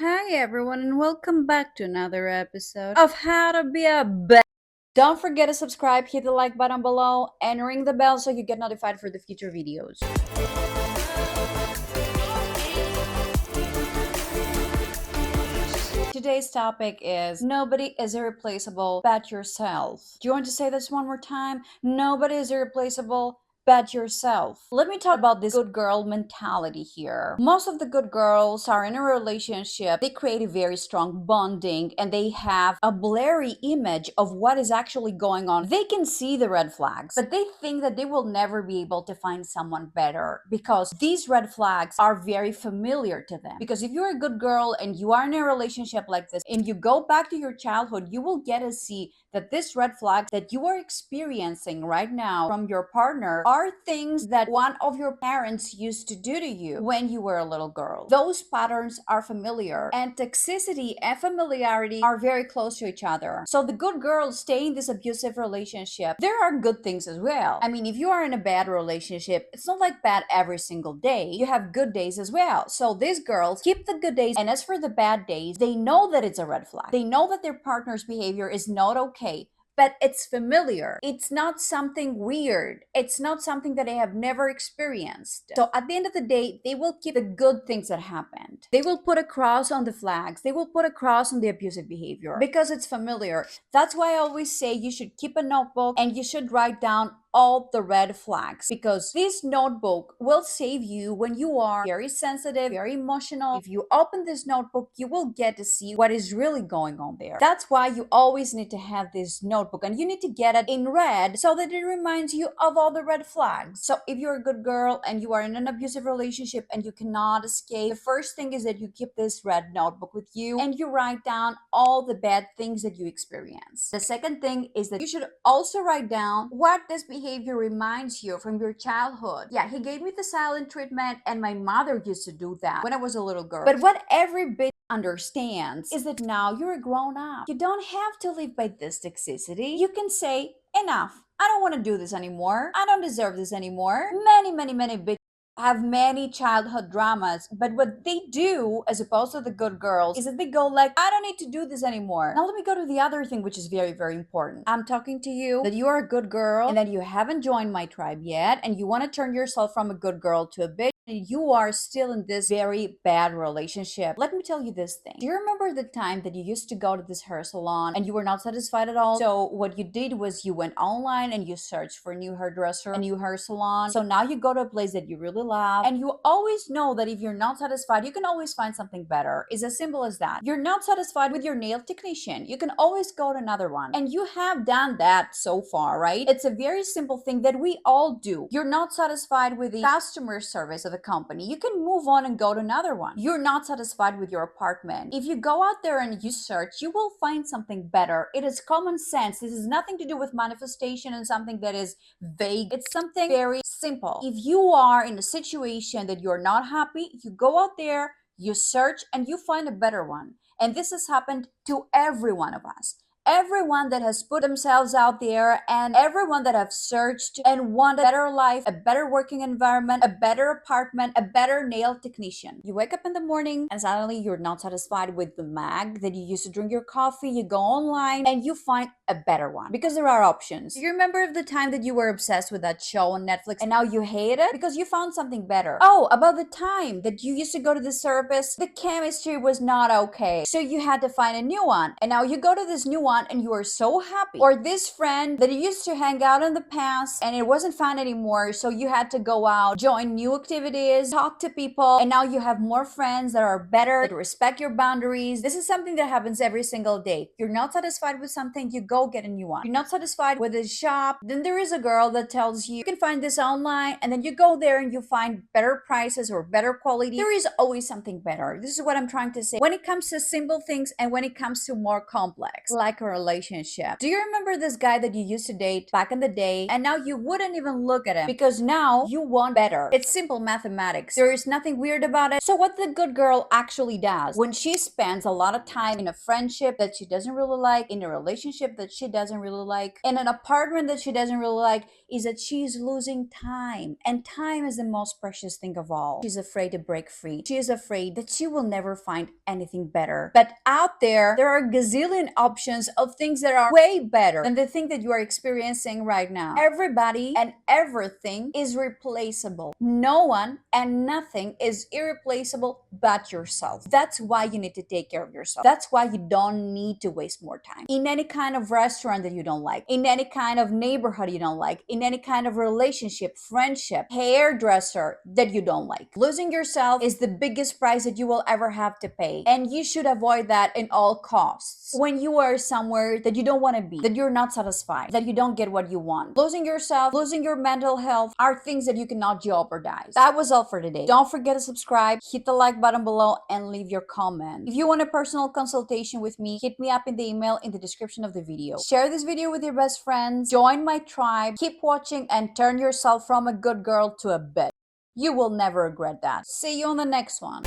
Hi everyone and welcome back to another episode of How to Be a Don't forget to subscribe, hit the like button below, and ring the bell so you get notified for the future videos. Today's topic is nobody is irreplaceable but yourself. Do you want to say this one more time? Nobody is irreplaceable but yourself. Let me talk about this good girl mentality here. Most of the good girls are in a relationship, they create a very strong bonding and they have a blurry image of what is actually going on. They can see the red flags, but they think that they will never be able to find someone better because these red flags are very familiar to them. Because if you're a good girl and you are in a relationship like this and you go back to your childhood, you will get to see that this red flags that you are experiencing right now from your partner are things that one of your parents used to do to you when you were a little girl. Those patterns are familiar, and toxicity and familiarity are very close to each other. So the good girls stay in this abusive relationship. There are good things as well. I mean, if you are in a bad relationship, it's not like bad every single day. You have good days as well. So these girls keep the good days, and as for the bad days, they know that it's a red flag. They know that their partner's behavior is not okay, but it's familiar. It's not something weird. It's not something that they have never experienced. So at the end of the day, they will keep the good things that happened. They will put a cross on the flags. They will put a cross on the abusive behavior because it's familiar. That's why I always say you should keep a notebook and you should write down all the red flags, because this notebook will save you when you are very sensitive, very emotional. If you open this notebook, you will get to see what is really going on there. That's why you always need to have this notebook, and you need to get it in red so that it reminds you of all the red flags. So if you're a good girl and you are in an abusive relationship and you cannot escape, the first thing is that you keep this red notebook with you and you write down all the bad things that you experience. The second thing is that you should also write down what this behavior reminds you from your childhood. Yeah, he gave me the silent treatment and my mother used to do that when I was a little girl. But what every bitch understands is that now you're a grown up. You don't have to live by this toxicity. You can say, enough. I don't want to do this anymore. I don't deserve this anymore. Many bitches have many childhood dramas, but what they do as opposed to the good girls is that they go like, I don't need to do this anymore. Now let me go to the other thing, which is very important. I'm talking to you that you are a good girl and that you haven't joined my tribe yet and you want to turn yourself from a good girl to a bitch and you are still in this very bad relationship. Let me tell you this thing. Do you remember the time that you used to go to this hair salon and you were not satisfied at all? So what you did was you went online and you searched for a new hairdresser, a new hair salon. So now you go to a place that you really love, and you always know that if you're not satisfied, you can always find something better. It's as simple as that. You're not satisfied with your nail technician, you can always go to another one. And you have done that so far, right? It's a very simple thing that we all do. You're not satisfied with the customer service of the company, you can move on and go to another one. You're not satisfied with your apartment, if you go out there and you search, you will find something better. It is common sense. This has nothing to do with manifestation and something that is vague. It's something very simple. If you are in a situation that you're not happy, you go out there, you search, and you find a better one. And this has happened to every one of us. Everyone that has put themselves out there and everyone that have searched and want a better life, a better working environment, a better apartment, a better nail technician. You wake up in the morning and suddenly you're not satisfied with the mag that you used to drink your coffee. You go online and you find a better one because there are options. Do you remember the time that you were obsessed with that show on Netflix and now you hate it because you found something better? Oh, about the time that you used to go to the therapist, the chemistry was not okay. So you had to find a new one. And now you go to this new one and you are so happy. Or this friend that you used to hang out in the past and it wasn't fun anymore, so you had to go out, join new activities, talk to people, and now you have more friends that are better, that respect your boundaries. This is something that happens every single day. You're not satisfied with something, you go get a new one. You're not satisfied with a shop, then there is a girl that tells you can find this online, and then you go there and you find better prices or better quality. There is always something better. This is what I'm trying to say when it comes to simple things and when it comes to more complex, like a a relationship. Do you remember this guy that you used to date back in the day and now you wouldn't even look at him because now you want better? It's simple mathematics. There is nothing weird about it. So what the good girl actually does when she spends a lot of time in a friendship that she doesn't really like, in a relationship that she doesn't really like, in an apartment that she doesn't really like, is that she's losing time. And time is the most precious thing of all. She's afraid to break free. She is afraid that she will never find anything better. But out there are a gazillion options of things that are way better than the thing that you are experiencing right now. Everybody and everything is replaceable. No one and nothing is irreplaceable but yourself. That's why you need to take care of yourself. That's why you don't need to waste more time in any kind of restaurant that you don't like, in any kind of neighborhood you don't like, in any kind of relationship, friendship, hairdresser that you don't like. Losing yourself is the biggest price that you will ever have to pay, and you should avoid that in all costs. When you are somewhere that you don't want to be, that you're not satisfied, that you don't get what you want, losing yourself, losing your mental health are things that you cannot jeopardize. That was all for today. Don't forget to subscribe, hit the like button below, and leave your comment. If you want a personal consultation with me, hit me up in the email in the description of the video. Share this video with your best friends, join my tribe, keep watching, and turn yourself from a good girl to a bitch. You will never regret that. See you on the next one.